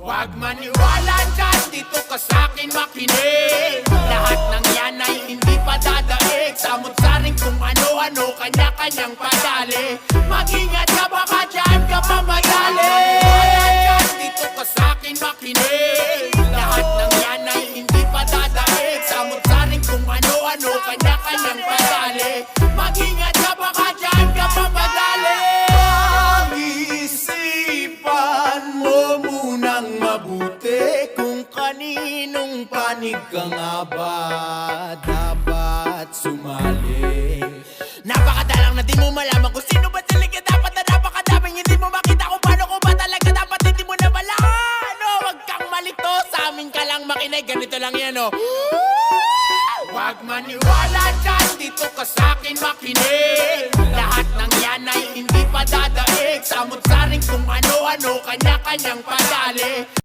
Huwag maniwala dyan, dito ka sa'kin makinig. Lahat ng yan ay hindi pa dadaig. Samot-saring kung ano-ano, kanya-kanyang padali. Mag-ingat ka, baka dyan ka mamadali. Maniwala dyan, dito ka sa'kin makinig. Lahat ng yan ay hindi pa dadaig. Samot-saring kung ano-ano, kanya-kanyang padali. Mag-ingat ka, baka dyan ka mamadali. Pag-isipan mo munang mabuti kung kaninong panig ka nga ba dapat sumali. Napakadalang na di mo malaman kung sino ba talaga dapat na napakadaming hindi mo makita kung paano ko ba talaga dapat hindi mo na balaan. Huwag kang malito, sa amin ka lang makinig, ganito lang yan oh. Huwag maniwala dyan, dito ka sa'kin makinig. Lahat ng yan ay hindi pa dadaig. Samot-saring kung ano-ano, kanya-kanyang padali.